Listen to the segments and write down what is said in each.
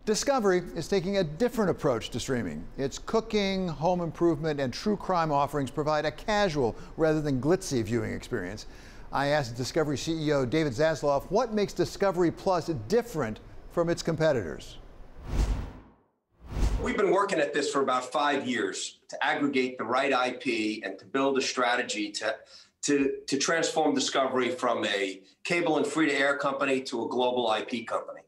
Discovery is taking a different approach to streaming. Its cooking, home improvement, and true crime offerings provide a casual rather than glitzy viewing experience. I asked Discovery CEO David Zaslav what makes Discovery Plus different from its competitors. We've been working at this for about 5 years to aggregate the right IP and to build a strategy to transform Discovery from a cable and free-to-air company to a global IP company.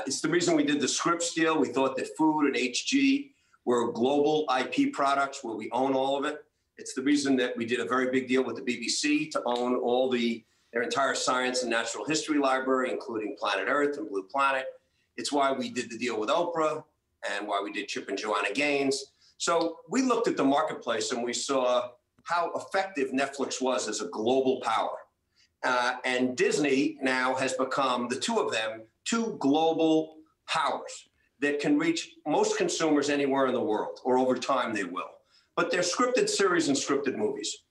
It's the reason we did the Scripps deal. We thought that food and HG were global IP products where we own all of it. It's the reason that we did a very big deal with the BBC to own all their entire science and natural history library, including Planet Earth and Blue Planet. It's why we did the deal with Oprah and why we did Chip and Joanna Gaines. So we looked at the marketplace and we saw how effective Netflix was as a global power. And Disney now has become, the two of them, two global powers that can reach most consumers anywhere in the world, or over time they will. But they're scripted series and scripted movies.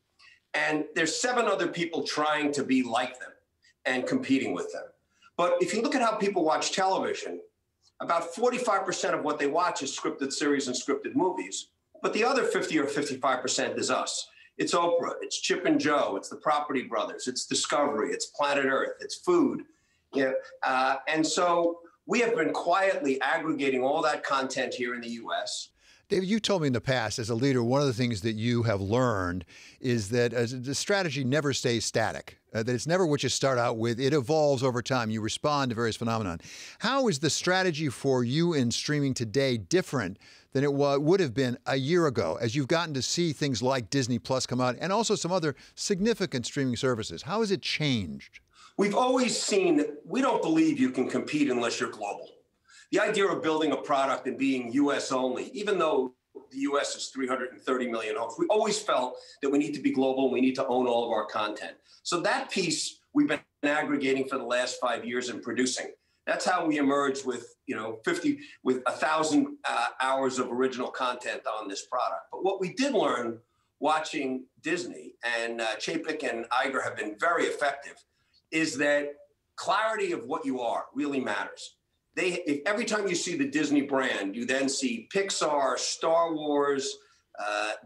And there's 7 other people trying to be like them and competing with them. But if you look at how people watch television, about 45% of what they watch is scripted series and scripted movies. But the other 50 or 55% is us. It's Oprah, it's Chip and Jo, it's the Property Brothers, it's Discovery, it's Planet Earth, it's food. And so we have been quietly aggregating all that content here in the U.S. David, you told me in the past, as a leader, one of the things that you have learned is that the strategy never stays static, that it's never what you start out with. It evolves over time. You respond to various phenomena. How is the strategy for you in streaming today different than it would have been a year ago, as you've gotten to see things like Disney Plus come out and also some other significant streaming services? How has it changed? We've always seen that we don't believe you can compete unless you're global. The idea of building a product and being U.S. only, even though the U.S. is 330 million homes, we always felt that we need to be global and we need to own all of our content. So that piece we've been aggregating for the last 5 years and producing. That's how we emerged with, 1,000 hours of original content on this product. But what we did learn watching Disney, and Chapek and Iger have been very effective, is that clarity of what you are really matters. If every time you see the Disney brand, you then see Pixar, Star Wars,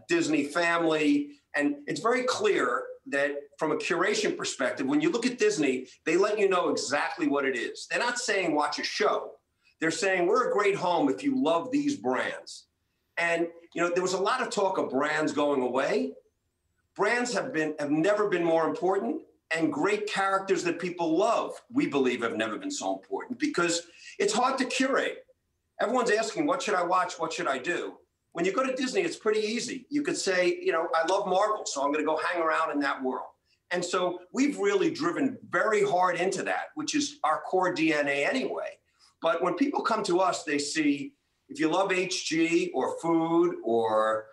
Disney Family, and it's very clear that from a curation perspective, when you look at Disney, they let you know exactly what it is. They're not saying watch a show. They're saying we're a great home if you love these brands. And there was a lot of talk of brands going away. Brands have never been more important, and great characters that people love, we believe, have never been so important because it's hard to curate. Everyone's asking, what should I watch? What should I do? When you go to Disney, it's pretty easy. You could say, I love Marvel, so I'm going to go hang around in that world. And so we've really driven very hard into that, which is our core DNA anyway. But when people come to us, they see, if you love HG or food or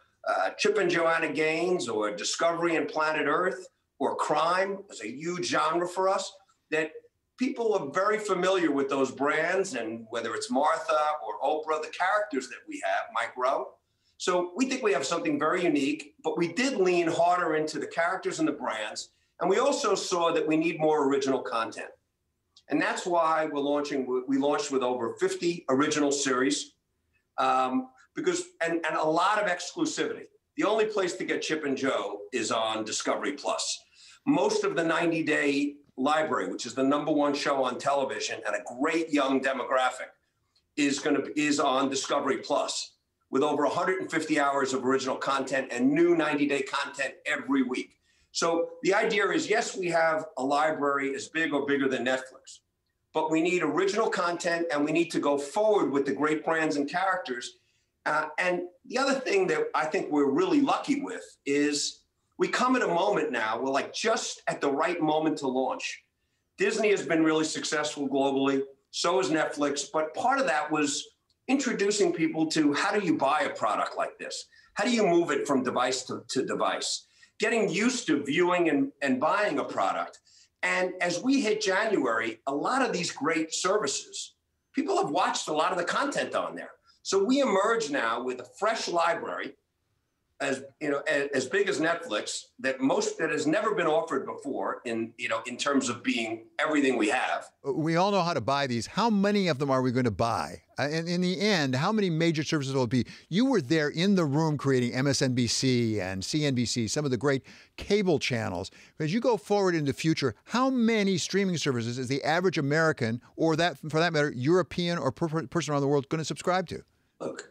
Chip and Joanna Gaines or Discovery and Planet Earth or crime is a huge genre for us, that people are very familiar with those brands, and whether it's Martha or Oprah, the characters that we have, Mike Rowe. So we think we have something very unique, but we did lean harder into the characters and the brands. And we also saw that we need more original content. And that's why we launched with over 50 original series, because a lot of exclusivity. The only place to get Chip and Jo is on Discovery Plus. Most of the 90-day library, which is the #1 show on television and a great young demographic, is on Discovery Plus with over 150 hours of original content and new 90-day content every week. So the idea is, yes, we have a library as big or bigger than Netflix, but we need original content and we need to go forward with the great brands and characters. And the other thing that I think we're really lucky with is we come at a moment now, we're like just at the right moment to launch. Disney has been really successful globally, so is Netflix, but part of that was introducing people to how do you buy a product like this? How do you move it from device to device? Getting used to viewing and buying a product. And as we hit January, a lot of these great services, people have watched a lot of the content on there. So we emerge now with a fresh library as big as Netflix, that has never been offered before in terms of being everything we have. We all know how to buy these. How many of them are we going to buy? And in the end, how many major services will it be? You were there in the room creating MSNBC and CNBC, some of the great cable channels. As you go forward in the future, how many streaming services is the average American, or that, for that matter, European or person around the world, going to subscribe to? Look,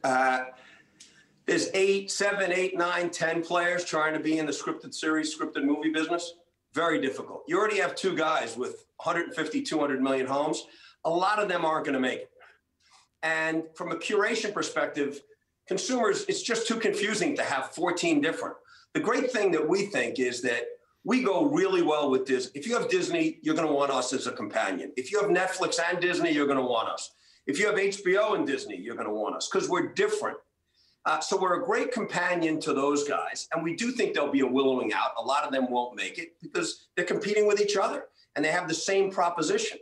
there's 8, 7, 8, 9, 10 players trying to be in the scripted series, scripted movie business. Very difficult. You already have 2 guys with 150, 200 million homes. A lot of them aren't going to make it. And from a curation perspective, consumers, it's just too confusing to have 14 different. The great thing that we think is that we go really well with Disney. If you have Disney, you're going to want us as a companion. If you have Netflix and Disney, you're going to want us. If you have HBO and Disney, you're going to want us because we're different. So we're a great companion to those guys. And we do think there'll be a willowing out. A lot of them won't make it because they're competing with each other and they have the same proposition.